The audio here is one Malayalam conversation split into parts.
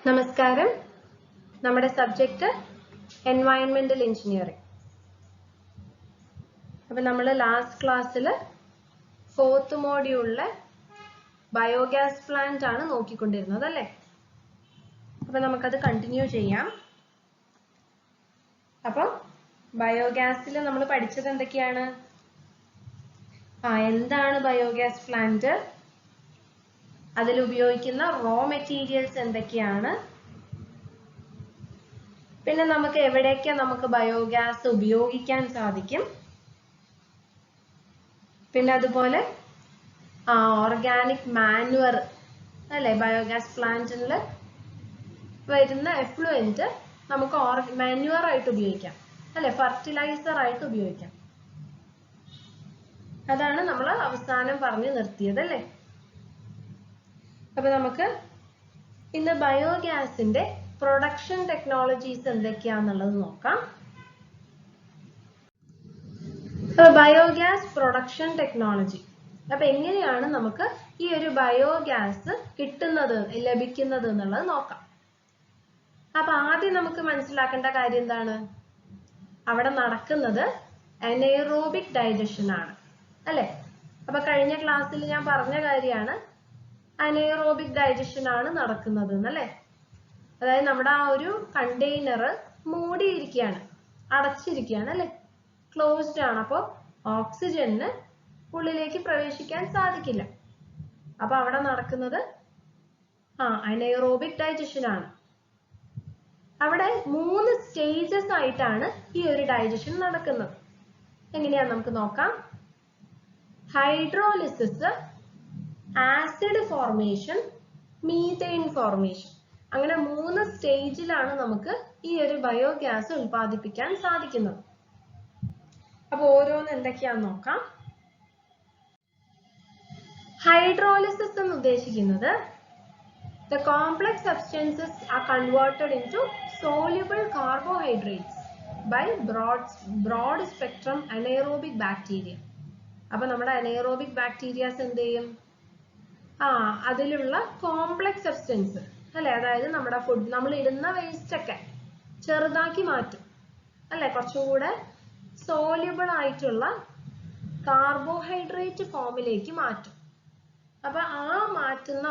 നമസ്കാരം. നമ്മുടെ സബ്ജക്റ്റ് എൻവയൺമെന്റൽ എഞ്ചിനീയറിംഗ്. അപ്പോൾ നമ്മൾ ലാസ്റ്റ് ക്ലാസ്സിൽ 4th മോഡ്യൂളിലെ ബയോഗ്യാസ് പ്ലാന്റ് ആണ് നോക്കിക്കൊണ്ടിരുന്നത് അല്ലേ? അപ്പോൾ നമുക്കത് കണ്ടിന്യൂ ചെയ്യാം. അപ്പോൾ ബയോഗ്യാസിൽ നമ്മൾ പഠിച്ചത് എന്തൊക്കെയാണ്? എന്താണ് ബയോഗ്യാസ് പ്ലാന്റ്, അതിൽ ഉപയോഗിക്കുന്ന റോ മെറ്റീരിയൽസ് എന്തൊക്കെയാണ്, പിന്നെ നമുക്ക് എവിടെയൊക്കെ നമുക്ക് ബയോഗ്യാസ് ഉപയോഗിക്കാൻ സാധിക്കും, പിന്നെ അതുപോലെ ഓർഗാനിക് മാനുവർ അല്ലെ, ബയോഗ്യാസ് പ്ലാന്റിൽ വരുന്ന എഫ്ലുവന്റ് നമുക്ക് മാനുവർ ആയിട്ട് ഉപയോഗിക്കാം അല്ലെ, ഫെർട്ടിലൈസർ ആയിട്ട് ഉപയോഗിക്കാം. അതാണ് നമ്മൾ അവസാനം പറഞ്ഞു നിർത്തിയത് അല്ലേ? അപ്പൊ നമുക്ക് ഇന്ന് ബയോഗ്യാസിന്റെ പ്രൊഡക്ഷൻ ടെക്നോളജീസ് എന്തൊക്കെയാന്നുള്ളത് നോക്കാം. Biogas production technology. അപ്പൊ എങ്ങനെയാണ് നമുക്ക് ഈ ഒരു ബയോഗ്യാസ് ലഭിക്കുന്നത് എന്നുള്ളത് നോക്കാം. അപ്പൊ ആദ്യം നമുക്ക് മനസ്സിലാക്കേണ്ട കാര്യം എന്താണ്? അവിടെ നടക്കുന്നത് അനൈറോബിക് ഡൈജഷൻ ആണ് അല്ലെ? അപ്പൊ കഴിഞ്ഞ ക്ലാസ്സിൽ ഞാൻ പറഞ്ഞ കാര്യമാണ് അനൈറോബിക് ഡൈജഷൻ ആണ് നടക്കുന്നത് എന്നല്ലേ. അതായത് നമ്മുടെ ആ ഒരു കണ്ടെയ്നർ മൂടിയിരിക്കുകയാണ്, അടച്ചിരിക്കുകയാണ് അല്ലെ, ക്ലോസ്ഡ് ആണ്. അപ്പോൾ ഓക്സിജന് ഉള്ളിലേക്ക് പ്രവേശിക്കാൻ സാധിക്കില്ല. അപ്പൊ അവിടെ നടക്കുന്നത് അനൈറോബിക് ഡൈജഷൻ ആണ്. അവിടെ 3 സ്റ്റേജസ് ആയിട്ടാണ് ഈ ഒരു ഡൈജഷൻ നടക്കുന്നത്. എങ്ങനെയാ നമുക്ക് നോക്കാം. Hydrolysis, acid formation, methane formation. അങ്ങനെ 3 സ്റ്റേജിലാണ് നമുക്ക് ഈ ഒരു ബയോഗ്യാസ് ഉൽപ്പാദിപ്പിക്കാൻ സാധിക്കുന്നത്. അപ്പൊ ഓരോന്ന് എന്തൊക്കെയാന്ന് നോക്കാം. ഹൈഡ്രോലിസിസ് എന്ന് ഉദ്ദേശിക്കുന്നത് the complex substances are converted into soluble carbohydrates by broad spectrum anaerobic bacteria. അപ്പൊ നമ്മുടെ അനൈറോബിക് ബാക്ടീരിയാസ് എന്ത് ചെയ്യും? അതിലുള്ള കോംപ്ലക്സ് സബ്സ്റ്റൻസ് അല്ലെ, അതായത് നമ്മുടെ ഫുഡ്, നമ്മൾ ഇടുന്ന വേസ്റ്റ് ഒക്കെ ചെറുതാക്കി മാറ്റും അല്ലെ, കുറച്ചും കൂടെ സോല്യൂബിൾ ആയിട്ടുള്ള കാർബോഹൈഡ്രേറ്റ് ഫോമിലേക്ക് മാറ്റും. അപ്പൊ മാറ്റുന്ന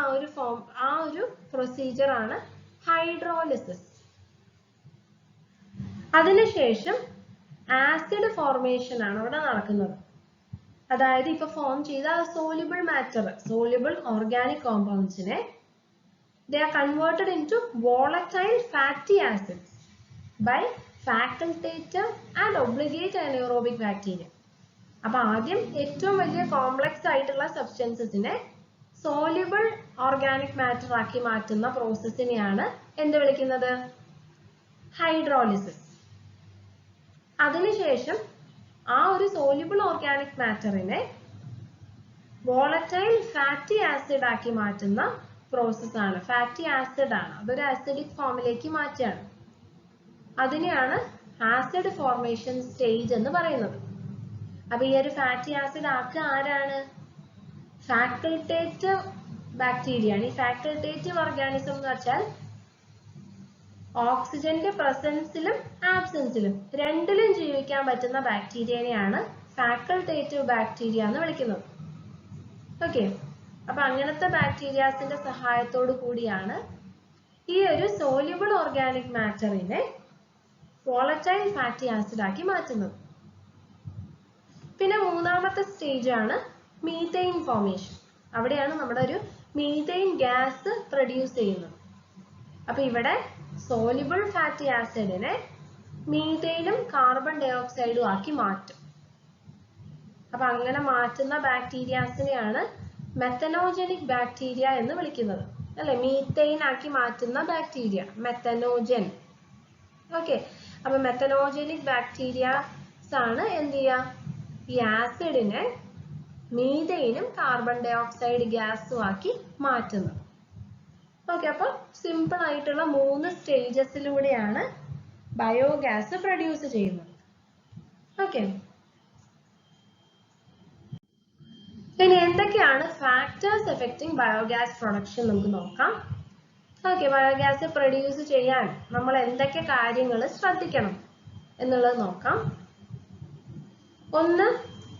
ആ ഒരു പ്രൊസീജിയർ ആണ് ഹൈഡ്രോലിസിസ്. അതിനുശേഷം ആസിഡ് ഫോർമേഷൻ ആണ് അവിടെ നടക്കുന്നത്. അതായത് ഇപ്പൊ ഫോം ചെയ്ത സോല്യൂബിൾ മാറ്റർ, സോല്യൂബിൾ ഓർഗാനിക് കോമ്പൗണ്ട്സിനെ they are converted into volatile fatty acids by facultative and obligate anaerobic bacteria. അപ്പൊ ആദ്യം ഏറ്റവും വലിയ കോംപ്ലക്സ് ആയിട്ടുള്ള സബ്സ്റ്റൻസസിനെ സോല്യൂബിൾ ഓർഗാനിക് മാറ്റർ ആക്കി മാറ്റുന്ന പ്രോസസ്സിനെയാണ് എന്ത് വിളിക്കുന്നത്? ഹൈഡ്രോലിസിസ്. അതിനുശേഷം ആ ഒരു സോല്യൂബിൾ ഓർഗാനിക് മാറ്ററിനെ വോളറ്റൈൽ ഫാറ്റി ആസിഡ് ആക്കി മാറ്റുന്ന പ്രോസസ് ആണ്. ഫാറ്റി ആസിഡ് ആണ്, അതൊരു ആസിഡിക് ഫോമിലേക്ക് മാറ്റുകയാണ്. അതിനെയാണ് ആസിഡ് ഫോർമേഷൻ സ്റ്റേജ് എന്ന് പറയുന്നത്. അപ്പൊ ഈ ഒരു ഫാറ്റി ആസിഡ് ആക്കുക ആരാണ്? ഫാക്കൽറ്റേറ്റീവ് ബാക്ടീരിയ ആണ്. ഈ ഫാക്കൽറ്റേറ്റീവ് ഓർഗാനിസം എന്ന് വെച്ചാൽ ഓക്സിജന്റെ പ്രസൻസിലും ആബ്സെൻസിലും രണ്ടിലും ജീവിക്കാൻ പറ്റുന്ന ബാക്ടീരിയനെയാണ് ഫാക്കൽറ്റേറ്റീവ് ബാക്ടീരിയ എന്ന് വിളിക്കുന്നത്. ഓക്കെ, അപ്പൊ അങ്ങനത്തെ ബാക്ടീരിയാസിന്റെ സഹായത്തോടു കൂടിയാണ് ഈ ഒരു സോല്യൂബിൾ ഓർഗാനിക് മാറ്ററിനെ വോളറ്റൈൽ ഫാറ്റി ആസിഡ് ആക്കി മാറ്റുന്നത്. പിന്നെ മൂന്നാമത്തെ സ്റ്റേജ് ആണ് മീഥെയ്ൻ ഫോർമേഷൻ. അവിടെയാണ് നമ്മുടെ ഒരു മീഥെയ്ൻ ഗ്യാസ് പ്രൊഡ്യൂസ് ചെയ്യുന്നത്. അപ്പൊ ഇവിടെ സോല്യൂബിൾ ഫാറ്റി ആസിഡിനെ മീഥെയ്നും കാർബൺ ഡൈ ഓക്സൈഡും ആക്കി മാറ്റും. അപ്പൊ അങ്ങനെ മാറ്റുന്ന ബാക്ടീരിയാസിനെയാണ് മെത്തനോജനിക് ബാക്ടീരിയ എന്ന് വിളിക്കുന്നത് അല്ലെ. മീഥെയ്ൻ ആക്കി മാറ്റുന്ന ബാക്ടീരിയ മെത്തനോജൻ. ഓക്കെ, അപ്പൊ മെത്തനോജനിക് ബാക്ടീരിയാസ് ആണ് എന്ത് ചെയ്യുക? ഈ ആസിഡിനെ മീഥെയ്നും കാർബൺ ഡൈ ഓക്സൈഡ് ഗ്യാസും ആക്കി മാറ്റുന്നത്. ഓക്കെ, അപ്പൊ സിമ്പിൾ ആയിട്ടുള്ള 3 സ്റ്റേജസിലൂടെയാണ് ബയോഗ്യാസ് പ്രൊഡ്യൂസ് ചെയ്യുന്നത്. ഓക്കെ, ഇനി എന്തൊക്കെയാണ് ഫാക്ടേഴ്സ് എഫക്റ്റിംഗ് ബയോഗ്യാസ് പ്രൊഡക്ഷൻ നമുക്ക് നോക്കാം. ഓക്കെ, ബയോഗ്യാസ് പ്രൊഡ്യൂസ് ചെയ്യാൻ നമ്മൾ എന്തൊക്കെ കാര്യങ്ങൾ ശ്രദ്ധിക്കണം എന്നുള്ളത് നോക്കാം. ഒന്ന്,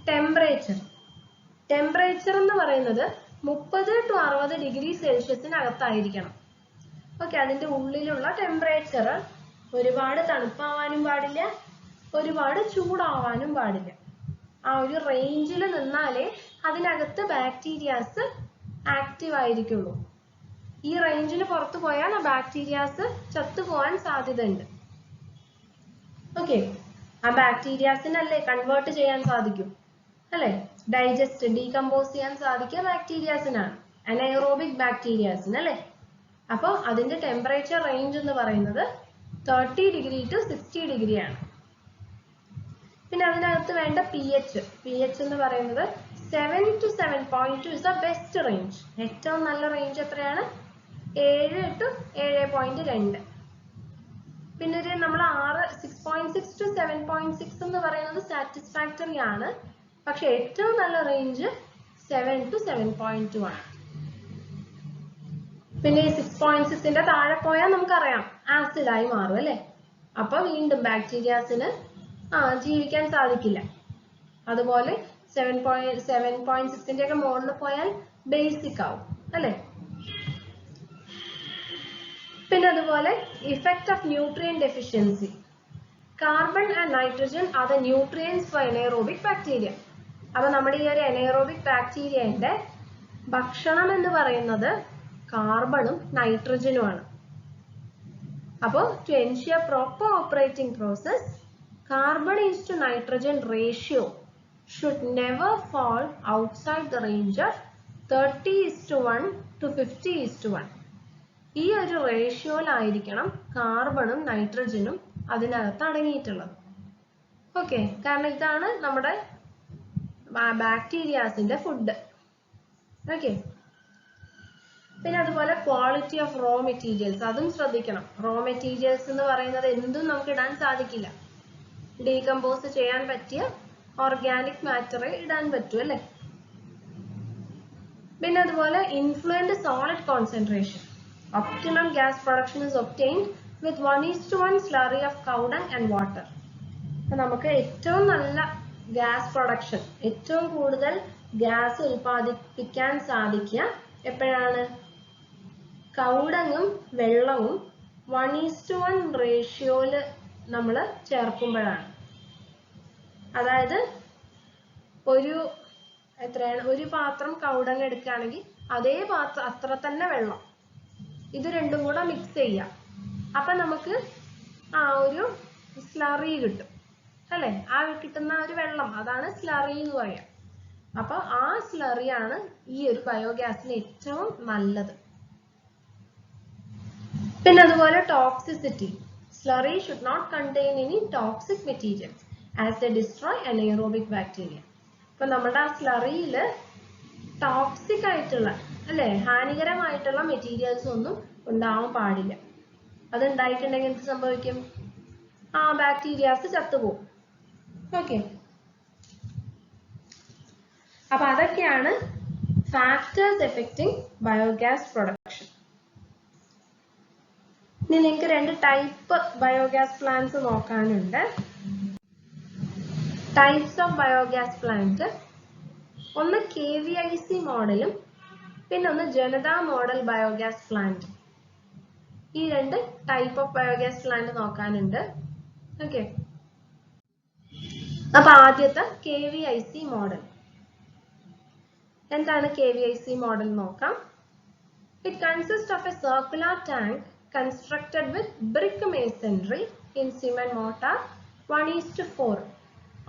ടെമ്പറേച്ചർ. ടെമ്പറേച്ചർ എന്ന് പറയുന്നത് 30 to 60 ഡിഗ്രി സെൽഷ്യസിനകത്തായിരിക്കണം. ഓക്കെ, അതിന്റെ ഉള്ളിലുള്ള ടെമ്പറേച്ചർ ഒരുപാട് തണുപ്പാവാനും പാടില്ല, ഒരുപാട് ചൂടാവാനും പാടില്ല. ആ ഒരു റേഞ്ചിൽ നിന്നാലേ അതിനകത്ത് ബാക്ടീരിയാസ് ആക്റ്റീവ് ആയിരിക്കുള്ളൂ. ഈ റേഞ്ചിന് പുറത്തു പോയാൽ ആ ബാക്ടീരിയാസ് ചത്തുപോകാൻ സാധ്യതയുണ്ട്. ഓക്കെ, ആ ബാക്ടീരിയാസിനല്ലേ കൺവേർട്ട് ചെയ്യാൻ സാധിക്കും, അല്ലെ? ഡൈജസ്റ്റ്, ഡീകമ്പോസ് ചെയ്യാൻ സാധിക്കുക ബാക്ടീരിയാസിനാണ്, അനൈറോബിക് ബാക്ടീരിയാസിന്, അല്ലെ? അപ്പോൾ അതിന്റെ ടെമ്പറേച്ചർ റേഞ്ച് എന്ന് പറയുന്നത് 30 ഡിഗ്രി ടു 60 ഡിഗ്രി ആണ്. പിന്നെ അതിനകത്ത് വേണ്ട pH എന്ന് പറയുന്നത് 7 to 7.2 is the best range. ഏറ്റവും നല്ല റേഞ്ച് എത്രയാണ്? 7 to 7.2. പിന്നെ ഒരു നമ്മൾ 6.6 to 7.6 എന്ന് പറയുന്നത് സാറ്റിസ്ഫാക്ടറി ആണ്. പക്ഷെ ഏറ്റവും നല്ല റേഞ്ച് 7 to 7.2 ആണ്. പിന്നെ ഈ 6.6ന്റെ താഴെ പോയാൽ നമുക്കറിയാം ആസിഡായി മാറും, അല്ലെ? അപ്പൊ വീണ്ടും ബാക്ടീരിയാസിന് ജീവിക്കാൻ സാധിക്കില്ല. അതുപോലെ 7.6ന്റെ ഒക്കെ മുകളിൽ പോയാൽ ബേസിക് ആവും, അല്ലെ? പിന്നെ അതുപോലെ effect of nutrient deficiency. Carbon and nitrogen are the nutrients four anaerobic bacteria. അപ്പൊ നമ്മുടെ ഈ ഒരു എനൈറോബിക് ബാക്ടീരിയന്റെ ഭക്ഷണം എന്ന് പറയുന്നത് കാർബണും നൈട്രജനുമാണ്. അപ്പോൾ to ensure proper operating process, carbon is to nitrogen ratio should never fall outside the range of 30:1 to 50:1. ഈ ഒരു റേഷ്യോയിലായിരിക്കണം കാർബണും നൈട്രജനും അതിനകത്ത് അടങ്ങിയിട്ടുള്ളത്. ഓക്കെ, കാരണം ഇതാണ് നമ്മുടെ ബാക്ടീരിയാസിന്റെ ഫുഡ്. ഓക്കെ, പിന്നെ അതുപോലെ ക്വാളിറ്റി ഓഫ് റോ മെറ്റീരിയൽസ്, അതും ശ്രദ്ധിക്കണം. റോ മെറ്റീരിയൽസ് എന്ന് പറയുന്നത് എന്തും നമുക്ക് ഇടാൻ സാധിക്കില്ല. ഡീകമ്പോസ് ചെയ്യാൻ പറ്റിയ ഓർഗാനിക് മാറ്ററെ ഇടാൻ പറ്റൂ, അല്ലെ? പിന്നെ അതുപോലെ influent solid concentration. Optimum gas production is obtained with 1:1 slurry of cow dung and water. നമുക്ക് ഏറ്റവും നല്ല ഗ്യാസ് പ്രൊഡക്ഷൻ, ഏറ്റവും കൂടുതൽ ഗ്യാസ് ഉൽപ്പാദിപ്പിക്കാൻ സാധിക്കുക എപ്പോഴാണ്? കൗഡങ്ങും വെള്ളവും 1:1 റേഷ്യോയില് നമ്മൾ ചേർക്കുമ്പോഴാണ്. അതായത് ഒരു പാത്രം കൗഡങ്ങ് എടുക്കുകയാണെങ്കിൽ അതേ പാത്രം അത്ര തന്നെ വെള്ളം, ഇത് രണ്ടും കൂടെ മിക്സ് ചെയ്യാം. അപ്പൊ നമുക്ക് ഒരു സ്ലറി കിട്ടും, അല്ലെ? കിട്ടുന്ന ഒരു വെള്ളം, അതാണ് സ്ലറി എന്ന് പറയാം. അപ്പൊ ആ സ്ലറിയാണ് ഈ ഒരു ബയോഗ്യാസിന് ഏറ്റവും നല്ലത്. പിന്നെ അതുപോലെ toxicity. Slurry should not contain any toxic materials as they destroy anaerobic bacteria. അപ്പോൾ നമ്മുടെ ആ സ്ലറിയിൽ ടോക്സിക് ആയിട്ടുള്ള, അല്ലെ, ഹാനികരമായിട്ടുള്ള മെറ്റീരിയൽസ് ഒന്നും ഉണ്ടാവാൻ പാടില്ല. അത് ഉണ്ടായിട്ടുണ്ടെങ്കിൽ എന്ത് സംഭവിക്കും? ബാക്ടീരിയാസ് ചത്തുപോകും. ഓക്കെ, അപ്പൊ അതൊക്കെയാണ് ഫാക്ടേഴ്സ് എഫക്റ്റിംഗ് ബയോഗ്യാസ് പ്രൊഡക്ഷൻ. ഇനി നിങ്ങൾക്ക് 2 ടൈപ്പ് ബയോഗ്യാസ് പ്ലാന്റ്സ് നോക്കാനുണ്ട്. ടൈപ്സ് ഓഫ് ബയോഗ്യാസ് പ്ലാന്റ്, ഒന്ന് KVIC മോഡലും പിന്നെ ഒന്ന് ജനത മോഡൽ ബയോഗ്യാസ് പ്ലാന്റ്. ഈ 2 ടൈപ്പ് ഓഫ് ബയോഗ്യാസ് പ്ലാന്റ് നോക്കാനുണ്ട്. ഓക്കെ, അപ്പൊ ആദ്യത്തെ KVIC മോഡൽ. എന്താണ് KVIC മോഡൽ നോക്കാം. It consists of a circular tank constructed with brick masonry in cement mortar 1:4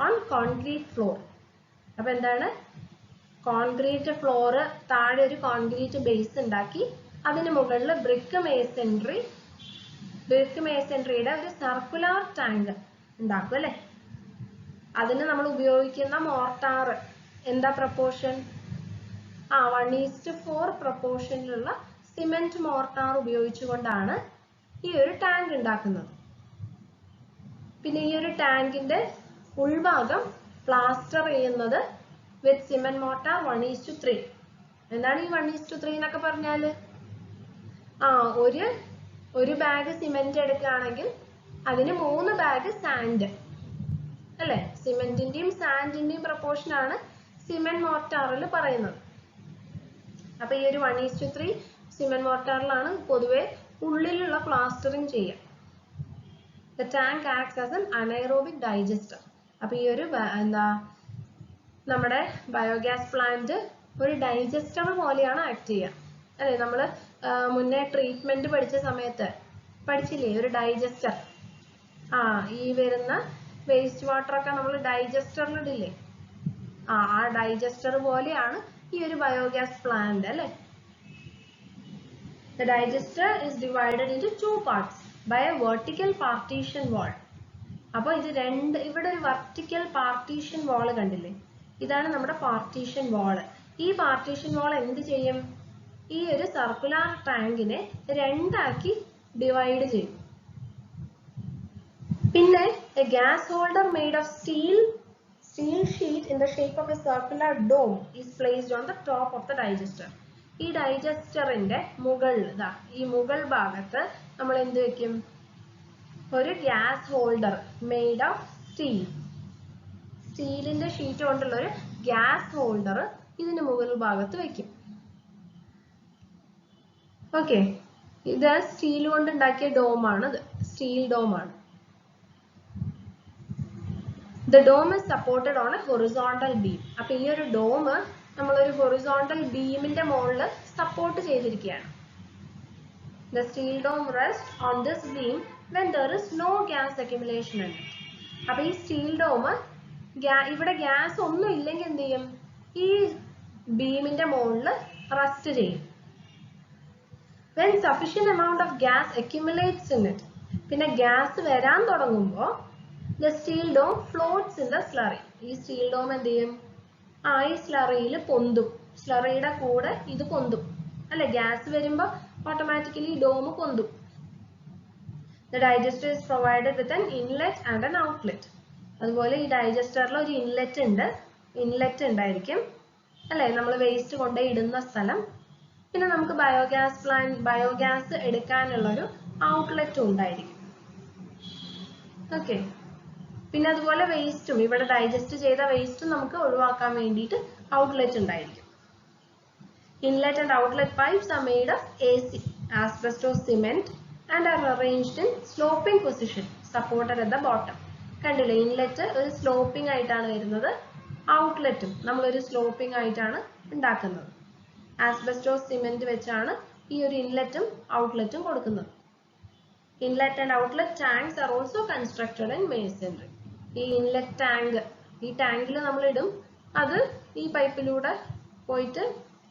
on concrete floor. അപ്പൊ എന്താണ്? കോൺക്രീറ്റ് ഫ്ലോർ, താഴെ ഒരു കോൺക്രീറ്റ് ബേസ് ഉണ്ടാക്കി അതിന് മുകളിൽ ബ്രിക്ക് മേസൻട്രിയുടെ ഒരു സർക്കുലർ ടാങ്ക് ഉണ്ടാക്കും, അല്ലെ? അതിന് നമ്മൾ ഉപയോഗിക്കുന്ന മോർട്ടാർ എന്താ പ്രപ്പോർഷൻ? 1:4 പ്രപ്പോർഷനിലുള്ള സിമെന്റ് മോർട്ടാർ ഉപയോഗിച്ചുകൊണ്ടാണ് ഈ ഒരു ടാങ്ക് ഉണ്ടാക്കുന്നത്. പിന്നെ ഈ ഒരു ടാങ്കിന്റെ ഉൾഭാഗം പ്ലാസ്റ്റർ ചെയ്യുന്നത് വിത്ത് സിമെന്റ് മോർട്ടാർ 1:3. എന്താണ് ഈ 1:3 എന്നൊക്കെ പറഞ്ഞാല്? ഒരു ബാഗ് സിമെന്റ് എടുക്കുകയാണെങ്കിൽ അതിന് 3 ബാഗ് സാൻഡ് അല്ലെ? സിമെന്റിന്റെയും സാൻഡിന്റെയും പ്രപ്പോർഷൻ ആണ് സിമെന്റ് മോർട്ടാറിൽ പറയുന്നത്. അപ്പൊ ഈ ഒരു 1:3 സിമെന്റ് മോർട്ടാറിലാണ് പൊതുവെ ഉള്ളിലുള്ള പ്ലാസ്റ്ററിങ് ചെയ്യുക. The tank acts as an anaerobic digester. അപ്പൊ ഈ ഒരു നമ്മുടെ ബയോഗ്യാസ് പ്ലാന്റ് ഒരു ഡൈജസ്റ്റർ പോലെയാണ് ആക്ട് ചെയ്യുക അല്ലെ? നമ്മൾ മുന്നേ ട്രീറ്റ്മെന്റ് പഠിച്ച സമയത്ത് പഠിച്ചില്ലേ ഒരു ഡൈജസ്റ്റർ? ഈ വരുന്ന വേസ്റ്റ് വാട്ടർ ഒക്കെ നമ്മൾ ഡൈജസ്റ്ററിൽ ഇടില്ലേ? ആ ഡൈജസ്റ്റർ പോലെയാണ് ഈ ഒരു ബയോഗ്യാസ് പ്ലാന്റ് അല്ലെ? The digester is divided into 2 parts by a vertical partition wall. അപ്പോൾ ഇത് ഇവിടെ ഒരു വെർട്ടിക്കൽ പാർട്ടീഷൻ വാൾ കണ്ടില്ലേ? ഇതാണ് നമ്മുടെ പാർട്ടീഷൻ വാൾ. ഈ പാർട്ടീഷൻ വാൾ എന്ത് ചെയ്യും? ഈ ഒരു സർക്കുലർ ടാങ്കിനെ രണ്ടാക്കി ഡിവൈഡ് ചെയ്യും. പിന്നെ a gas holder made of steel sheet in the shape of a circular dome is placed on the top of the digester. ഈ ഡൈജസ്റ്ററിന്റെ ഈ മുകൾ ഭാഗത്ത് നമ്മൾ എന്ത് വെക്കും? ഒരു ഗ്യാസ് ഹോൾഡർ മെയ്ഡ് ഓഫ് സ്റ്റീലിന്റെ ഷീറ്റ് കൊണ്ടുള്ള ഒരു ഗ്യാസ് ഹോൾഡർ ഇതിന് മുകൾ ഭാഗത്ത് വെക്കും. ഓക്കെ, ഇത് സ്റ്റീൽ കൊണ്ട് ഉണ്ടാക്കിയ ഡോമാണ്. Steel ഡോമാണ്. The dome is supported on a horizontal beam. അപ്പൊ ഈ ഒരു ഡോം നമ്മളൊരു ഹൊറിസോണ്ടൽ ബീമിന്റെ മുകളിൽ സപ്പോർട്ട് ചെയ്തിരിക്കുകയാണ്. The steel dome rests on this beam when there is no gas accumulation in it. അപ്പൊ ഈ സ്റ്റീൽ ഡോം ഇവിടെ ഗ്യാസ് ഒന്നും ഇല്ലെങ്കിൽ എന്ത് ചെയ്യും? ഈ ബീമിന്റെ മുകളിൽ റെസ്റ്റ് ചെയ്യും. When sufficient amount of gas accumulates in it, പിന്നെ ഗ്യാസ് വരാൻ തുടങ്ങുമ്പോൾ the steel dome floats in the slurry. ഈ സ്റ്റീൽ ഡോം എന്ത് ചെയ്യും? ഈ സ്ലറിയിൽ പൊന്തും. സ്ലറിയുടെ കൂടെ ഇത് പൊന്തും അല്ലെ? ഗ്യാസ് വരുമ്പോൾ ഓട്ടോമാറ്റിക്കലി ഡോം പൊന്തും. The digester is provided with an inlet and an outlet. അതുപോലെ ഈ ഡൈജസ്റ്ററിൽ ഒരു ഇൻലെറ്റ് ഉണ്ടായിരിക്കും അല്ലെ? നമ്മൾ വേസ്റ്റ് കൊണ്ടുപോയി ഇടുന്ന സ്ഥലം. പിന്നെ നമുക്ക് ബയോഗ്യാസ് എടുക്കാനുള്ള ഒരു ഔട്ട്ലെറ്റും ഉണ്ടായിരിക്കും. ഓക്കെ, പിന്നെ അതുപോലെ വേസ്റ്റും ഇവിടെ ഡൈജസ്റ്റ് ചെയ്ത വേസ്റ്റും നമുക്ക് ഒഴിവാക്കാൻ വേണ്ടിയിട്ട് ഔട്ട്ലെറ്റ് ഉണ്ടായിരിക്കും. Inlet and outlet pipes are made of AC, asbestos cement, and are arranged in sloping position, supported at the bottom. കണ്ടില്ലേ? ഇൻലെറ്റ് ഒരു സ്ലോപ്പിംഗ് ആയിട്ടാണ് വരുന്നത്. ഔട്ട്ലെറ്റും നമ്മളൊരു സ്ലോപ്പിംഗ് ആയിട്ടാണ് ഉണ്ടാക്കുന്നത്. ആസ്ബസ്റ്റോസ് സിമെന്റ് വെച്ചാണ് ഈ ഒരു ഇൻലെറ്റും ഔട്ട്ലെറ്റും കൊടുക്കുന്നത്. Inlet and outlet tanks are also constructed in masonry. ഈ ഇൻലെറ്റ് ടാങ്ക്, ഈ ടാങ്കിൽ നമ്മൾ ഇടും, അത് ഈ പൈപ്പിലൂടെ പോയിട്ട്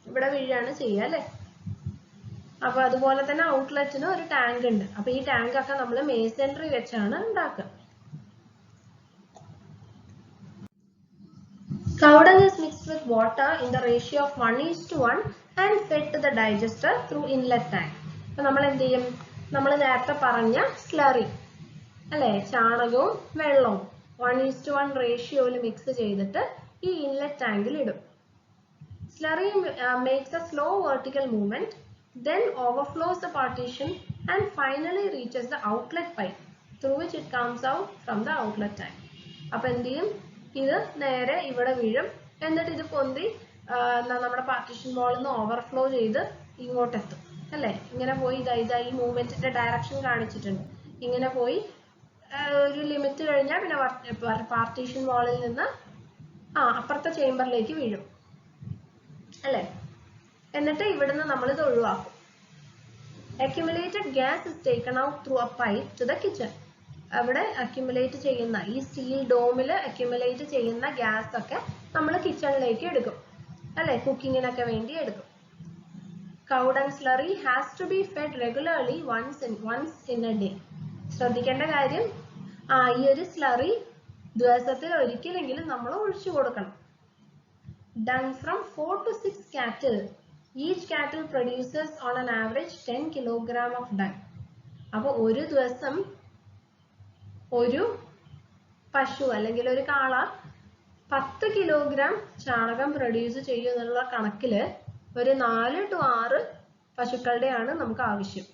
ഇവിടെ വീഴാണ് ചെയ്യുക അല്ലെ? അപ്പൊ അതുപോലെ തന്നെ ഔട്ട്ലെറ്റിന് ഒരു ടാങ്ക് ഉണ്ട്. അപ്പൊ ഈ ടാങ്ക് ഒക്കെ നമ്മൾ മേസൺറി വെച്ചാണ് ഉണ്ടാക്കുക. Cow dung is mixed with water in the ratio of 1:1 and fed to the digester through inlet tank. അപ്പൊ നമ്മൾ എന്ത് ചെയ്യും? നമ്മൾ നേരത്തെ പറഞ്ഞ സ്ലറി അല്ലെ? ചാണകവും വെള്ളവും 1:1 റേഷ്യോയിൽ മിക്സ് ചെയ്തിട്ട് ഈ ഇൻലെറ്റ് ടാങ്കിൽ ഇടും. Slurry makes a slow vertical movement, then overflows the partition and finally reaches the outlet pipe through which it comes out from the outlet tank. അപ്പോൾ എന്ത് ചെയ്യും? ഇത് നേരെ ഇവിടെ വീഴും. എന്നിട്ട് ഇത് പൊന്തി നമ്മുടെ പാർട്ടീഷൻ വാളിൽ നിന്ന് ഓവർഫ്ലോ ചെയ്ത് ഇങ്ങോട്ടെത്തും അല്ലെ? ഇങ്ങനെ പോയി ഈ മൂവ്മെന്റിന്റെ ഡയറക്ഷൻ കാണിച്ചിട്ടുണ്ട്. ഇങ്ങനെ പോയി ഒരു ലിമിറ്റ് കഴിഞ്ഞാൽ പിന്നെ പാർട്ടീഷൻ വാളിൽ നിന്ന് അപ്പുറത്തെ ചേംബറിലേക്ക് വീഴും അല്ലെ? എന്നിട്ട് ഇവിടുന്ന് നമ്മൾ ഇത് ഒഴിവാക്കും. Accumulated gas is taken out through a pipe to the kitchen. അവിടെ അക്യുമുലേറ്റ് ചെയ്യുന്ന ഈ സ്റ്റീൽ ഡോമിൽ അക്യുമുലേറ്റ് ചെയ്യുന്ന ഗ്യാസ് ഒക്കെ നമ്മൾ കിച്ചണിലേക്ക് എടുക്കും അല്ലെ? കുക്കിങ്ങിനൊക്കെ വേണ്ടി എടുക്കും. Cow dung slurry has to be fed regularly once in a day. ശ്രദ്ധിക്കേണ്ട കാര്യം, ഈ ഒരു സ്ലറി ദിവസത്തിൽ ഒരിക്കലെങ്കിലും നമ്മൾ ഒഴിച്ചു കൊടുക്കണം. Dung from 4 to 6 cattle. Each cattle produces on an average 10 kilogram of dung. അപ്പോൾ ഒരു ദിവസം ഒരു പശു അല്ലെങ്കിൽ ഒരു കാള 10 കിലോഗ്രാം ചാണകം പ്രൊഡ്യൂസ് ചെയ്യുമെന്നുള്ള കണക്കിൽ ഒരു 4 to 6 പശുക്കളുടെയാണ് നമുക്ക് ആവശ്യം.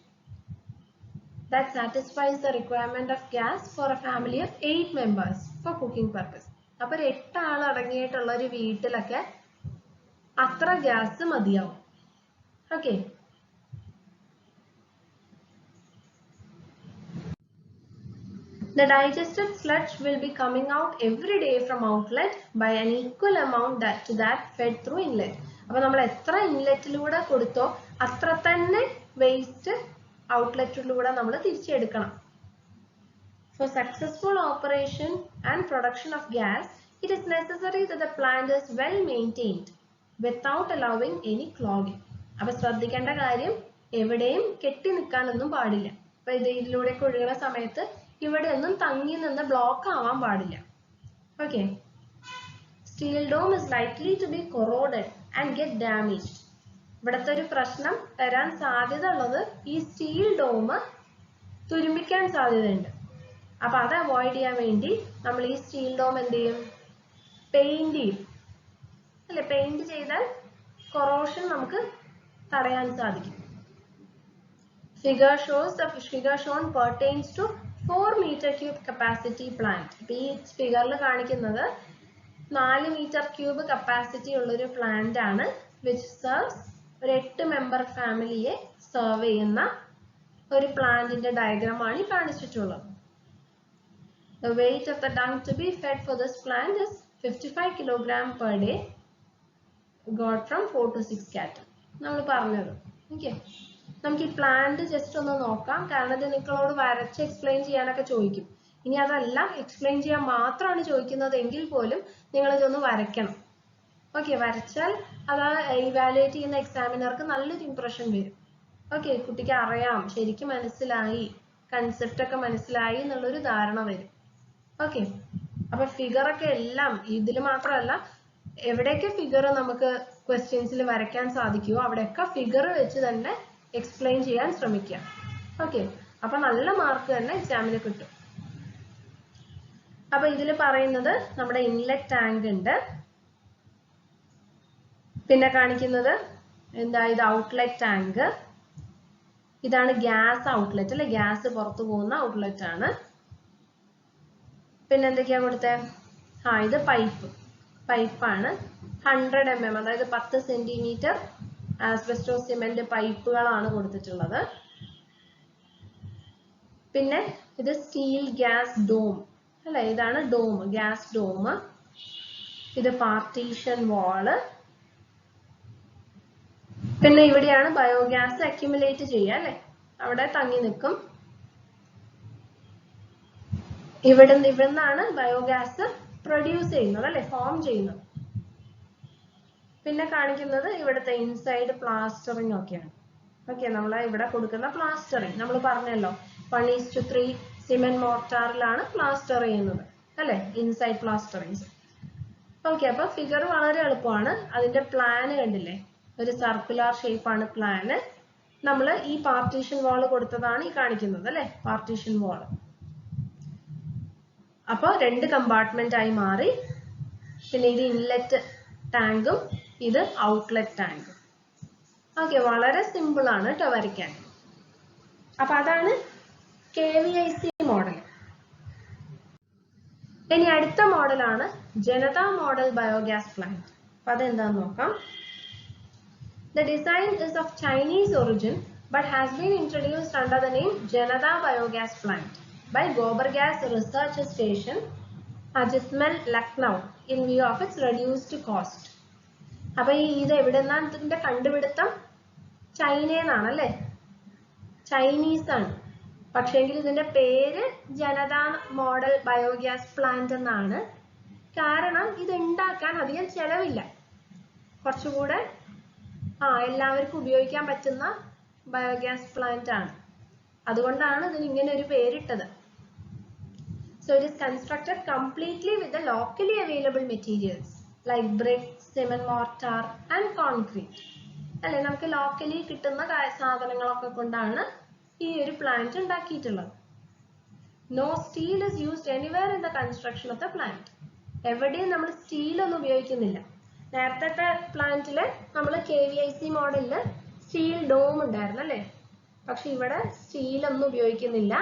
That satisfies the requirement of gas for a family of 8 members for cooking purpose. അപ്പോൾ 8 ആൾ അടങ്ങിയിട്ടുള്ള ഒരു വീട്ടിലൊക്കെ അത്ര ഗ്യാസ് മതിയാവും. Okay. The digested sludge will be coming out every day from outlet by an equal amount to that fed through inlet. അപ്പോൾ നമ്മൾ എത്ര ഇൻലെറ്റിലൂടെ കൊടുത്തോ അത്ര തന്നെ വേസ്റ്റ് ഔട്ട്ലെറ്റിലൂടെ നമ്മൾ തിരിച്ചെടുക്കണം. For successful operation and production of gas, it is necessary that the plant is well maintained without allowing any clogging. അപ്പോൾ ശ്രദ്ധിക്കേണ്ട കാര്യം എവിടെയും കെട്ടി നിൽക്കാനൊന്നും പാടില്ല. അപ്പോൾ ഇതിലൂടെ ഒഴുകുന്ന സമയത്ത് ഇവിടെ ഒന്നും തങ്ങി നിന്ന് ബ്ലോക്ക് ആവാൻ പാടില്ല. Okay. Steel dome is likely to be corroded and get damaged. ഇവിടുത്തെ ഒരു പ്രശ്നം വരാൻ സാധ്യത ഉള്ളത് ഈ സ്റ്റീൽ ഡോം തുരുമ്പിക്കാൻ സാധ്യതയുണ്ട്. അപ്പൊ അത് അവോയ്ഡ് ചെയ്യാൻ വേണ്ടി നമ്മൾ ഈ സ്റ്റീൽ ഡോം എന്ത് ചെയ്യും? പെയിന്റ് ചെയ്യും അല്ലെ? പെയിന്റ് ചെയ്താൽ കൊറോഷൻ നമുക്ക് തടയാൻ സാധിക്കും. Figure shown pertains to 4 meter cube capacity plant. ഇപ്പൊ ഈ ഫിഗറിൽ കാണിക്കുന്നത് 4 meter cube capacity ഉള്ളൊരു പ്ലാന്റ് ആണ്. which serves ഒരു 8 member ഫാമിലിയെ സെർവ് ചെയ്യുന്ന ഒരു പ്ലാന്റിന്റെ ഡയഗ്രാം ആണ് ഈ കാണിച്ചിട്ടുള്ളത്. The weight of the dung to be fed for this plant is 55 kg per day, got from 4 to 6 cattle. നമ്മൾ പറഞ്ഞത്. ഓക്കെ. നമുക്ക് ഈ പ്ലാന്റ് ജസ്റ്റ് ഒന്ന് നോക്കാം. കാരണം ഇത് നിങ്ങളോട് വരച്ച് എക്സ്പ്ലെയിൻ ചെയ്യാനൊക്കെ ചോദിക്കും. ഇനി അതല്ല എക്സ്പ്ലെയിൻ ചെയ്യാൻ മാത്രമാണ് ചോദിക്കുന്നത് എങ്കിൽ പോലും നിങ്ങൾ ഇതൊന്ന് വരയ്ക്കണം. ഓക്കെ. വരച്ചാൽ അത് ഇവാലുവേറ്റ് ചെയ്യുന്ന എക്സാമിനർക്ക് നല്ലൊരു ഇംപ്രഷൻ വരും. ഓക്കെ. കുട്ടിക്ക് അറിയാം, ശരിക്കും മനസ്സിലായി, കൺസെപ്റ്റ് ഒക്കെ മനസ്സിലായി എന്നുള്ളൊരു ധാരണ വരും. ഓക്കെ. അപ്പൊ ഫിഗറൊക്കെ എല്ലാം ഇതിൽ മാത്രമല്ല, എവിടെയൊക്കെ ഫിഗർ നമുക്ക് ക്വസ്റ്റ്യൻസിൽ വരയ്ക്കാൻ സാധിക്കുമോ അവിടെയൊക്കെ ഫിഗർ വെച്ച് തന്നെ എക്സ്പ്ലെയിൻ ചെയ്യാൻ ശ്രമിക്കുക. ഓക്കെ. അപ്പൊ നല്ല മാർക്ക് തന്നെ എക്സാമിന് കിട്ടും. അപ്പൊ ഇതിൽ പറയുന്നത് നമ്മുടെ ഇൻലെറ്റ് ടാങ്ക് ഉണ്ട്. പിന്നെ കാണിക്കുന്നത് എന്താ? ഇത് ഔട്ട്ലെറ്റ് ടാങ്ക്. ഇതാണ് ഗ്യാസ് ഔട്ട്ലെറ്റ് അല്ലെ? ഗ്യാസ് പുറത്തു പോകുന്ന ഔട്ട്ലെറ്റ് ആണ്. പിന്നെ എന്തൊക്കെയാ കൊടുത്തേ? ഇത് പൈപ്പാണ്. 100 mm, അതായത് 10 സെന്റിമീറ്റർ ആസ്ബസ്റ്റോസ് സിമെന്റ് പൈപ്പുകളാണ് കൊടുത്തിട്ടുള്ളത്. പിന്നെ ഇത് സ്റ്റീൽ ഗ്യാസ് ഡോം അല്ലെ? ഇതാണ് ഡോം, ഗ്യാസ് ഡോം. ഇത് പാർട്ടീഷൻ വാള്. പിന്നെ ഇവിടെയാണ് ബയോഗ്യാസ് അക്യുമുലേറ്റ് ചെയ്യുക അല്ലെ? അവിടെ തങ്ങി നിൽക്കും. ഇവിടുന്നാണ് ബയോഗ്യാസ് പ്രൊഡ്യൂസ് ചെയ്യുന്നത് അല്ലെ? ഫോം ചെയ്യുന്നത്. പിന്നെ കാണിക്കുന്നത് ഇവിടുത്തെ ഇൻസൈഡ് പ്ലാസ്റ്ററിംഗ് ഒക്കെയാണ്. ഓക്കെ. നമ്മൾ ഇവിടെ കൊടുക്കുന്ന പ്ലാസ്റ്ററിംഗ് നമ്മൾ പറഞ്ഞല്ലോ 1:3 സിമെന്റ് മോർട്ടാറിലാണ് പ്ലാസ്റ്റർ ചെയ്യുന്നത് അല്ലെ? Inside plastering. ഓക്കെ. അപ്പൊ ഫിഗർ വളരെ എളുപ്പമാണ്. അതിന്റെ പ്ലാന് കണ്ടില്ലേ? ഒരു സർക്കുലർ ഷേപ്പാണ് പ്ലാന്. നമ്മൾ ഈ പാർട്ടീഷൻ വാൾ കൊടുത്തതാണ് ഈ കാണിക്കുന്നത് അല്ലെ? പാർട്ടീഷൻ വാൾ. അപ്പൊ 2 കമ്പാർട്ട്മെന്റ് ആയി മാറി. പിന്നെ ഇത് ഇൻലെറ്റ് ടാങ്കും ഇത് ഔട്ട്ലെറ്റ് ടാങ്കും. ഓക്കെ. വളരെ സിമ്പിൾ ആണ് കേട്ടോ വരയ്ക്കാൻ. അപ്പൊ അതാണ് KVIC മോഡൽ. ഇനി അടുത്ത മോഡലാണ് ജനത മോഡൽ ബയോഗ്യാസ് പ്ലാന്റ്. അപ്പൊ അതെന്താന്ന് നോക്കാം. The design is of Chinese origin but has been introduced under the name Janata Biogas Plant by Gobar Gas Research Station, Ajitmal, Lucknow in view of its reduced cost. അപ്പോൾ ഇത് എവിടെന്നാണ് ഇതിന്റെ കണ്ടുപിടുത്തം? ചൈനയെന്നാണ് അല്ലേ? ചൈനീസ് ആണ്. പക്ഷെങ്കിൽ ഇതിന്റെ പേര് ജനത മോഡൽ ബയോഗ്യാസ് പ്ലാന്റ് എന്നാണ്. കാരണം ഇത് ഉണ്ടാക്കാൻ അധികം ചെലവില്ല. കുറച്ചുകൂടെ എല്ലാവർക്കും ഉപയോഗിക്കാൻ പറ്റുന്ന ബയോഗ്യാസ് പ്ലാന്റ് ആണ്. അതുകൊണ്ടാണ് ഇതിന് ഇങ്ങനെ ഒരു പേരിട്ടത്. So it is constructed completely with the locally available materials like brick, cement mortar and concrete. അല്ലെ? നമുക്ക് ലോക്കലി കിട്ടുന്ന സാധനങ്ങളൊക്കെ കൊണ്ടാണ് ഈ ഒരു പ്ലാന്റ് ഉണ്ടാക്കിയിട്ടുള്ളത്. No steel is used anywhere in the construction of the plant. എവിടെയും നമ്മൾ സ്റ്റീൽ ഒന്നും ഉപയോഗിക്കുന്നില്ല. നേരത്തെ പ്ലാന്റില് നമ്മൾ KVIC മോഡലില് സ്റ്റീൽ ഡോം ഉണ്ടായിരുന്നു അല്ലേ? പക്ഷെ ഇവിടെ സ്റ്റീൽ ഒന്നും ഉപയോഗിക്കുന്നില്ല.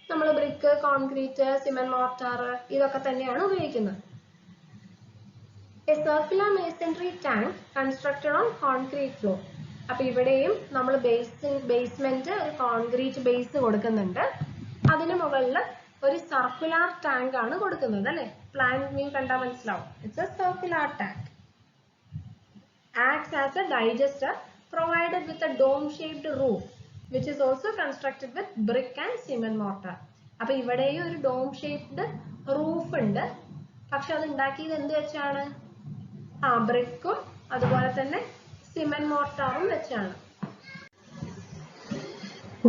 നമ്മൾ ബ്രിക്ക്, കോൺക്രീറ്റ്, സിമെന്റ് മോർട്ടാർ ഇതൊക്കെ തന്നെയാണ് ഉപയോഗിക്കുന്നത്. A circular masonry tank constructed on concrete floor. അപ്പൊ ഇവിടെയും നമ്മൾ ബേസ്മെന്റ് ഒരു കോൺക്രീറ്റ് ബേസ് കൊടുക്കുന്നുണ്ട്. അതിന് മുകളിൽ ഒരു സർക്കുലർ ടാങ്ക് ആണ് കൊടുക്കുന്നത് അല്ലെ? പ്ലാൻ വ്യൂ കണ്ടാൽ മനസ്സിലാവും. It's A circular tank. Acts as a digester provided with a dome-shaped roof, which is also constructed with brick and cement mortar. അപ്പൊ ഇവിടെയും ഒരു ഡോം ഷേപ്ഡ് റൂഫ് ഉണ്ട്. പക്ഷെ അത് ഉണ്ടാക്കിയത് എന്ത് വെച്ചാണ്? ബ്രിക്കും അതുപോലെ തന്നെ സിമെന്റ് മോർട്ടാറും വെച്ചാണ്.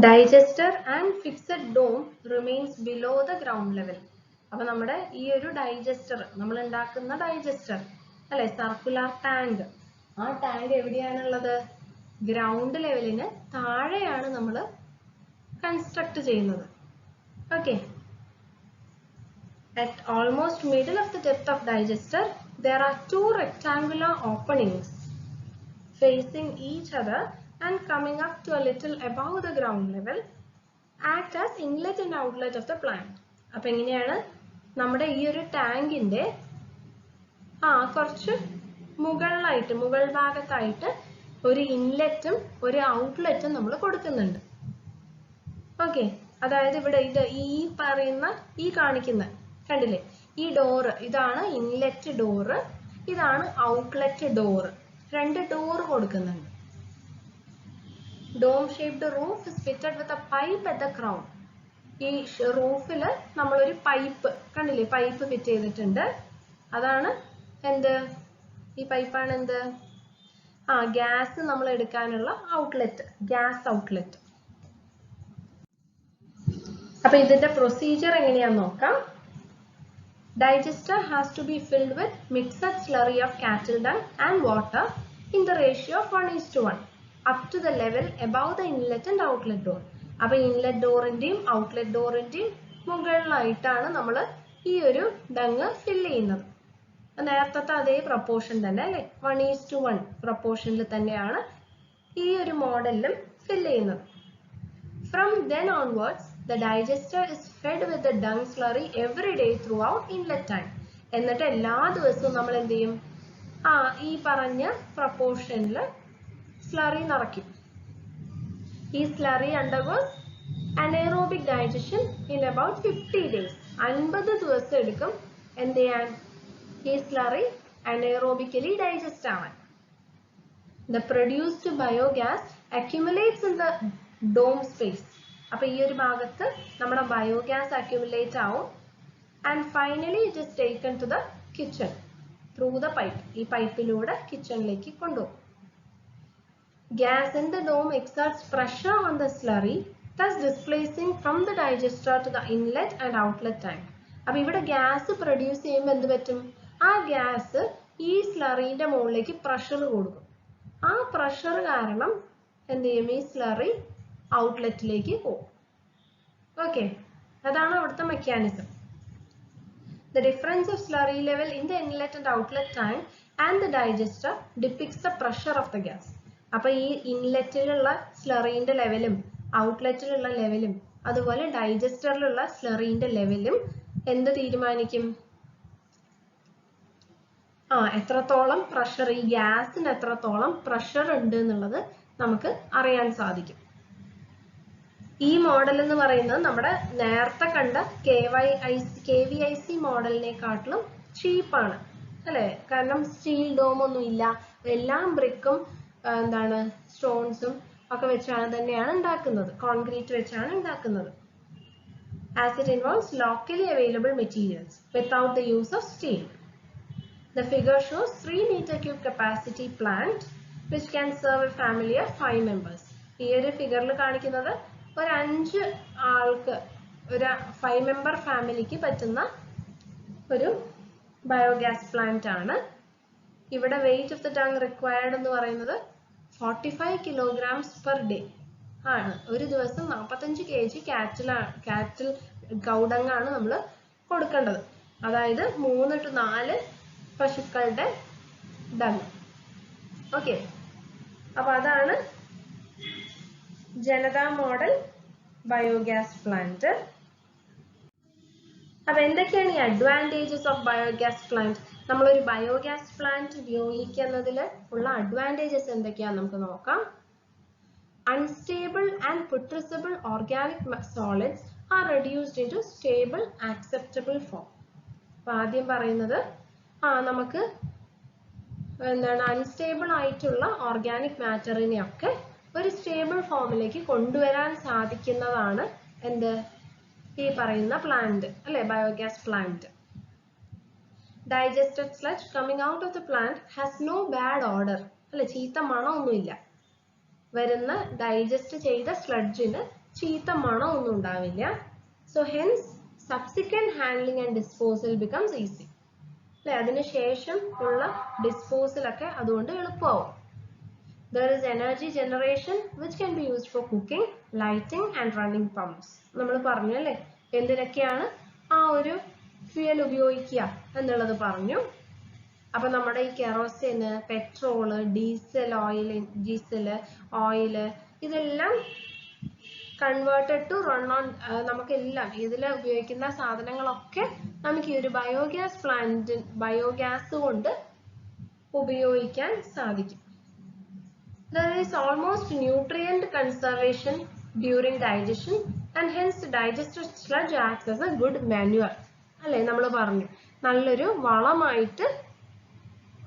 Digester and fixed dome remains below the ground level. അപ്പൊ നമ്മുടെ ഈ ഒരു ഡൈജസ്റ്റർ, നമ്മൾ ഉണ്ടാക്കുന്ന ഡൈജസ്റ്റർ അല്ലെ, സർക്കുലർ ടാങ്ക്, ആ ടാങ്ക് എവിടെയാണുള്ളത്? ഗ്രൗണ്ട് ലെവലിന് താഴെയാണ് നമ്മൾ കൺസ്ട്രക്ട് ചെയ്യുന്നത്. Okay. At almost middle of the depth of digester, there are two rectangular openings facing each other and coming up to a little above the ground level, act as inlet and outlet of the plant. അപ്പൊ എങ്ങനെയാണ് നമ്മുടെ ഈ ഒരു ടാങ്കിന്റെ കുറച്ച് മുകളിലായിട്ട്, മുകൾ ഭാഗത്തായിട്ട് ഒരു ഇൻലെറ്റും ഒരു ഔട്ട്ലെറ്റും നമ്മൾ കൊടുക്കുന്നുണ്ട്. ഓക്കെ. അതായത് ഇവിടെ ഈ പറയുന്ന കാണിക്കുന്ന കണ്ടില്ലേ, ഈ ഡോറ് ഇതാണ് ഇൻലെറ്റ് ഡോറ്, ഇതാണ് ഔട്ട്ലെറ്റ് ഡോറ്. രണ്ട് ഡോറ് കൊടുക്കുന്നുണ്ട്. Dome shaped roof is fitted with a pipe at the crown. ഈ റൂഫില് നമ്മളൊരു പൈപ്പ് കണ്ടില്ലേ, പൈപ്പ് ഫിറ്റ് ചെയ്തിട്ടുണ്ട്. അതാണ് എന്ത്? ഈ പൈപ്പാണ് എന്ത്? ഗ്യാസ് നമ്മൾ എടുക്കാനുള്ള ഔട്ട്ലെറ്റ്, ഗ്യാസ് ഔട്ട്ലെറ്റ്. അപ്പൊ ഇതിന്റെ പ്രൊസീജിയർ എങ്ങനെയാന്ന് നോക്കാം. Digester has to be filled with mixed slurry of cattle dung and water in the ratio of 1:1 up to the level above the inlet and outlet door. അപ്പൊ ഇൻലെറ്റ് ഡോറിന്റെയും ഔട്ട്ലെറ്റ് ഡോറിന്റെയും മുകളിലായിട്ടാണ് നമ്മൾ ഈ ഒരു ഡങ് ഫില്ല് ചെയ്യുന്നത്. നേരത്തെ അതേ പ്രപ്പോർഷൻ തന്നെ അല്ലെ, 1:1 പ്രപ്പോർഷനിൽ തന്നെയാണ് ഈ ഒരു മോഡലിലും ഫില്ല് ചെയ്യുന്നത്. From then onwards, the digester is fed with the dung slurry every day throughout inlet tank. എന്നിട്ട് എല്ലാ ദിവസവും നമ്മൾ എന്ത് ചെയ്യും? ഈ പറഞ്ഞ പ്രപ്പോർഷനിൽ സ്ലറി നിറയ്ക്കും. ഈ slurry undergoes anaerobic digestion in about 50 days. 50 ദിവസം എടുക്കും എന്ത് ചെയ്യാൻ? ഈ സ്ലറി anaerobically digest ആവാൻ. The produced biogas accumulates in the dome space. അപ്പൊ ഈ ഒരു ഭാഗത്ത് നമ്മുടെ ബയോഗ്യാസ് അക്യുമുലേറ്റ് ആവും. And finally it is taken to the kitchen through the pipe. ഈ പൈപ്പിലൂടെ കിച്ചണിലേക്ക് കൊണ്ടുപോകും. Gas in the dome exerts pressure on the slurry, thus displacing from the digester to the inlet and outlet tank. അപ്പൊ ഇവിടെ ഗ്യാസ് പ്രൊഡ്യൂസ് ചെയ്യുമ്പോൾ എന്ത് പറ്റും? ആ ഗ്യാസ് ഈ സ്ലറിന്റെ മുകളിലേക്ക് പ്രഷർ കൊടുക്കും. ആ പ്രഷർ കാരണം എന്ത് ചെയ്യും? ഈ സ്ലറി ഔട്ട്ലെറ്റിലേക്ക് പോകും. ഓക്കെ. അതാണ് അവിടുത്തെ mechanism. The difference of slurry level in the inlet and outlet tank and the digester depicts the pressure of the gas. അപ്പൊ ഈ ഇൻലെറ്റിലുള്ള സ്ലറിന്റെ ലെവലും ഔട്ട്ലെറ്റിലുള്ള ലെവലും അതുപോലെ ഡൈജസ്റ്ററിലുള്ള സ്ലറിന്റെ ലെവലും എന്ത് തീരുമാനിക്കും? എത്രത്തോളം പ്രഷർ, ഈ ഗ്യാസിന് എത്രത്തോളം പ്രഷർ ഉണ്ട് എന്നുള്ളത് നമുക്ക് അറിയാൻ സാധിക്കും. ഈ മോഡൽ എന്ന് പറയുന്നത് നമ്മുടെ നേരത്തെ കണ്ട KVIC മോഡലിനെക്കാട്ടിലും ചീപ്പാണ് അല്ലെ? കാരണം സ്റ്റീൽ ഡോം ഒന്നും ഇല്ല, എല്ലാം ബ്രിക്കും സ്റ്റോൺസും ഒക്കെ വെച്ചാണ് തന്നെയാണ് ഉണ്ടാക്കുന്നത്, കോൺക്രീറ്റ് വെച്ചാണ് ഉണ്ടാക്കുന്നത്. As it involves locally available materials without the use of steel. The figure shows 3 meter cube capacity plant which can serve a family of 5 members. ഈ ഒരു ഫിഗറിൽ കാണിക്കുന്നത് ഒരു 5 ആൾക്ക്, ഒരു 5 മെമ്പർ ഫാമിലിക്ക് പറ്റുന്ന ഒരു ബയോഗ്യാസ് പ്ലാന്റ് ആണ്. ഇവിടെ weight of the tongue required എന്ന് പറയുന്നത് 45 kilograms per day ആണ്. ഒരു ദിവസം 45 kg കാറ്റിൽ ഗൗഡങ്ങാണ് നമ്മൾ കൊടുക്കേണ്ടത്. അതായത് 3 to 4 പശുക്കളുടെ ഡങ്. ഓക്കെ. അപ്പൊ അതാണ് ജനതാ മോഡൽ ബയോഗ്യാസ് പ്ലാന്റ്. അപ്പൊ എന്തൊക്കെയാണ് ഈ അഡ്വാൻറ്റേജസ് ഓഫ് ബയോഗ്യാസ് പ്ലാന്റ്? നമ്മളൊരു ബയോഗ്യാസ് പ്ലാന്റ് ഉപയോഗിക്കുന്നതിൽ ഉള്ള അഡ്വാൻറ്റേജസ് എന്തൊക്കെയാന്ന് നമുക്ക് നോക്കാം. Unstable and putrescible organic solids are reduced into stable acceptable form. അപ്പൊ ആദ്യം പറയുന്നത് നമുക്ക് എന്താണ് അൺസ്റ്റേബിൾ ആയിട്ടുള്ള ഓർഗാനിക് മാറ്ററിനെയൊക്കെ ഒരു സ്റ്റേബിൾ ഫോമിലേക്ക് കൊണ്ടുവരാൻ സാധിക്കുന്നതാണ് എന്ത് ഈ പറയുന്ന പ്ലാന്റ് അല്ലെ, biogas plant. Digested sludge coming out of the plant has no bad odor. അല്ലെ, ചീത്ത മണമൊന്നുമില്ല. വരുന്ന ഡൈജസ്റ്റ് ചെയ്ത സ്ലഡ്ജിന് ചീത്ത മണം ഒന്നും ഉണ്ടാവില്ല. So hence subsequent handling and disposal becomes easy. അല്ലെ, അതിനുശേഷം ഉള്ള ഡിസ്പോസൽ ഒക്കെ അതുകൊണ്ട് എളുപ്പമാവും. There is energy generation which can be used for cooking, lighting and running pumps. നമ്മൾ പറഞ്ഞു അല്ലേ എന്തിനൊക്കെയാണ് ആ ഒരു ഫ്യൂൽ ഉപയോഗിക്കുക എന്നുള്ളത് പറഞ്ഞു. അപ്പൊ നമ്മുടെ ഈ കെറോസിന്, പെട്രോള്, ഡീസൽ ഓയില് ഇതെല്ലാം കൺവേർട്ടഡ് ടു റൺ ഓൺ. നമുക്കെല്ലാം ഇതിൽ ഉപയോഗിക്കുന്ന സാധനങ്ങളൊക്കെ നമുക്ക് ഈ ഒരു ബയോഗ്യാസ് കൊണ്ട് ഉപയോഗിക്കാൻ സാധിക്കും. There is almost nutrient conservation during digestion and hence the digested sludge acts as a good manure. അല്ലേ, നമ്മൾ പറഞ്ഞു നല്ലൊരു വളമായിട്ട്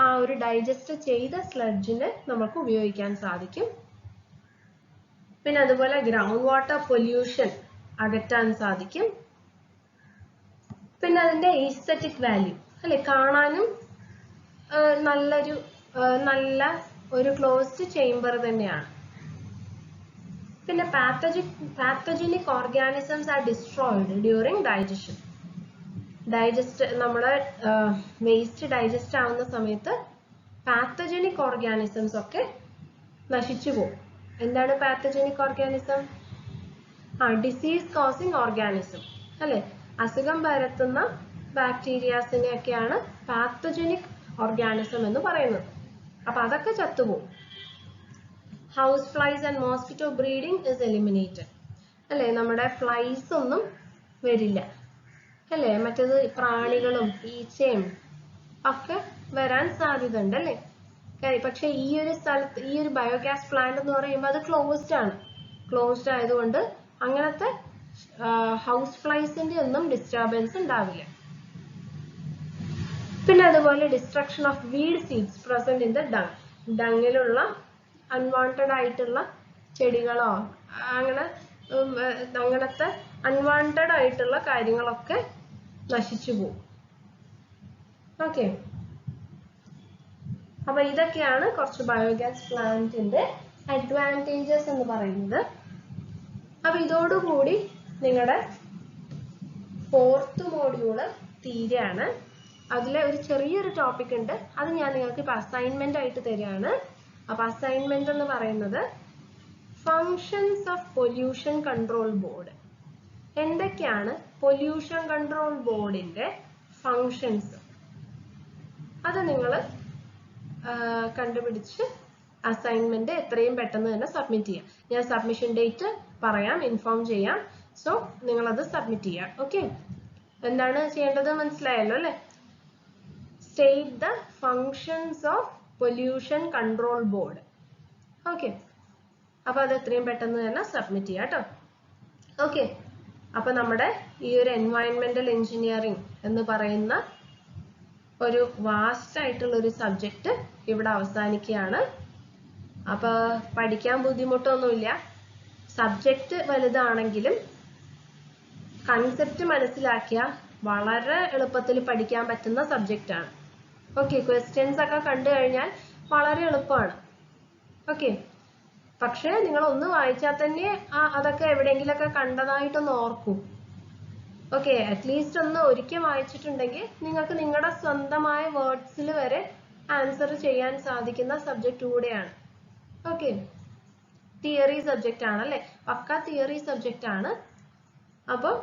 ആ ഒരു ഡൈജസ്റ്റ് ചെയ്ത സ്ലഡ്ജിനെ നമുക്ക് ഉപയോഗിക്കാൻ സാധിക്കും. പിന്നെ അതുപോലെ ഗ്രൗണ്ട് വാട്ടർ പൊല്യൂഷൻ അകറ്റാൻ സാധിക്കും. പിന്നെ അതിന്റെ എസ്തെറ്റിക് വാല്യൂ അല്ലെ, കാണാനും നല്ല ഒരു ക്ലോസ്ഡ് ചേംബർ തന്നെയാണ്. പിന്നെ പാത്തജനിക് organisms are destroyed during digestion. നമ്മുടെ വേസ്റ്റ് ഡൈജസ്റ്റ് ആവുന്ന സമയത്ത് പാത്തജനിക് ഓർഗാനിസംസ് ഒക്കെ നശിച്ചു പോകും. എന്താണ് പാത്തജനിക് ഓർഗാനിസം? ഡിസീസ് കോസിങ് ഓർഗാനിസം അല്ലെ, അസുഖം പരത്തുന്ന ബാക്ടീരിയാസിനെയൊക്കെയാണ് പാത്തജനിക് ഓർഗാനിസം എന്ന് പറയുന്നത്. അപ്പൊ അതൊക്കെ ചത്തുപോകും. House flies and mosquito breeding is eliminated. അല്ലെ, നമ്മുടെ ഫ്ലൈസ് ഒന്നും വരില്ല അല്ലെ, മറ്റേത് പ്രാണികളും ഈച്ചയും ഒക്കെ വരാൻ സാധ്യത ഉണ്ട് അല്ലെ. പക്ഷെ ഈ ഒരു സ്ഥലത്ത് ഈ ഒരു ബയോഗ്യാസ് പ്ലാന്റ് എന്ന് പറയുമ്പോൾ അത് ക്ലോസ്ഡ് ആയതുകൊണ്ട് അങ്ങനത്തെ ഹൗസ് ഫ്ലൈസിന്റെ ഒന്നും ഡിസ്റ്റർബൻസ് ഉണ്ടാവില്ല. പിന്നെ അതുപോലെ destruction of weed seeds present in the ഡങ്ങിലുള്ള അൺവാണ്ടഡ് ആയിട്ടുള്ള ചെടികളോ അങ്ങനത്തെ അൺവാണ്ടഡ് ആയിട്ടുള്ള കാര്യങ്ങളൊക്കെ നശിച്ചു പോകും. ഓക്കെ, അപ്പൊ ഇതൊക്കെയാണ് കുറച്ച് ബയോഗ്യാസ് പ്ലാന്റിന്റെ അഡ്വാൻറ്റേജസ് എന്ന് പറയുന്നത്. അപ്പൊ ഇതോടുകൂടി നിങ്ങളുടെ 4th മോഡ്യൂള് തീരെയാണ്. അതിലെ ഒരു ചെറിയൊരു ടോപ്പിക് ഉണ്ട്, അത് ഞാൻ നിങ്ങൾക്ക് ഇപ്പൊ അസൈൻമെന്റ് ആയിട്ട് തരികയാണ്. അപ്പൊ അസൈൻമെന്റ് എന്ന് പറയുന്നത് functions of pollution control board. എന്തൊക്കെയാണ് പൊല്യൂഷൻ കൺട്രോൾ ബോർഡിന്റെ ഫങ്ഷൻസ്, അത് നിങ്ങൾ കണ്ടുപിടിച്ച് അസൈൻമെന്റ് എത്രയും പെട്ടെന്ന് തന്നെ സബ്മിറ്റ് ചെയ്യാം. ഞാൻ സബ്മിഷൻ ഡേറ്റ് പറയാം, ഇൻഫോം ചെയ്യാം. സോ നിങ്ങളത് സബ്മിറ്റ് ചെയ്യാം. ഓക്കെ, എന്താണ് ചെയ്യേണ്ടത് മനസ്സിലായല്ലോ അല്ലെ? State the functions of pollution control board. Okay, അപ്പൊ അത് എത്രയും പെട്ടെന്ന് തന്നെ സബ്മിറ്റ് ചെയ്യാം കേട്ടോ. ഓക്കെ, അപ്പൊ നമ്മുടെ ഈ ഒരു എൻവയൺമെന്റൽ എഞ്ചിനീയറിംഗ് എന്ന് പറയുന്ന ഒരു വാസ്റ്റ് ആയിട്ടുള്ള ഒരു സബ്ജക്റ്റ് ഇവിടെ അവസാനിക്കുകയാണ്. അപ്പൊ പഠിക്കാൻ ബുദ്ധിമുട്ടൊന്നുമില്ല. സബ്ജക്റ്റ് വലുതാണെങ്കിലും കൺസെപ്റ്റ് മനസ്സിലാക്കിയാൽ വളരെ എളുപ്പത്തിൽ പഠിക്കാൻ പറ്റുന്ന സബ്ജക്റ്റ് ആണ്. ഓക്കെ, ക്വസ്റ്റ്യൻസ് ഒക്കെ കണ്ടു കഴിഞ്ഞാൽ വളരെ എളുപ്പമാണ്. ഓക്കെ, പക്ഷെ നിങ്ങൾ ഒന്ന് വായിച്ചാൽ തന്നെ അതൊക്കെ എവിടെയെങ്കിലൊക്കെ കണ്ടതായിട്ടൊന്ന് ഓർക്കൂ. ഓക്കെ, അറ്റ്ലീസ്റ്റ് ഒന്ന് ഒരിക്കൽ വായിച്ചിട്ടുണ്ടെങ്കിൽ നിങ്ങൾക്ക് നിങ്ങളുടെ സ്വന്തമായ വേർഡ്സിൽ വരെ ആൻസർ ചെയ്യാൻ സാധിക്കുന്ന സബ്ജക്റ്റ് കൂടെയാണ്. ഓക്കെ, തിയറി സബ്ജക്റ്റ് ആണ് അല്ലെ, പക്ക തിയറി സബ്ജക്റ്റ് ആണ്. അപ്പോൾ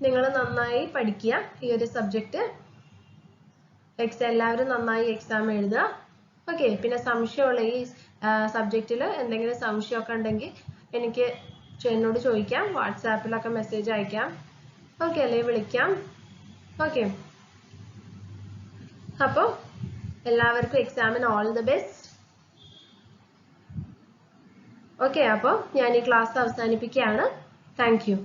നിങ്ങൾ നന്നായി പഠിക്കുക ഈ ഒരു സബ്ജക്റ്റ്. എല്ലാവരും നന്നായി എക്സാം എഴുതുക. ഓക്കെ, പിന്നെ സംശയമുള്ള ഈ സബ്ജക്റ്റിൽ എന്തെങ്കിലും സംശയമൊക്കെ ഉണ്ടെങ്കിൽ എനിക്ക് എന്നോട് ചോദിക്കാം, വാട്സാപ്പിലൊക്കെ മെസ്സേജ് അയക്കാം. ഓക്കെ അല്ലേ? വിളിക്കാം. ഓക്കെ. അപ്പോൾ എല്ലാവർക്കും എക്സാമിന് ഓൾ ദി ബെസ്റ്റ്. ഓക്കെ, അപ്പോൾ ഞാൻ ഈ ക്ലാസ് അവസാനിപ്പിക്കുകയാണ്. Thank you.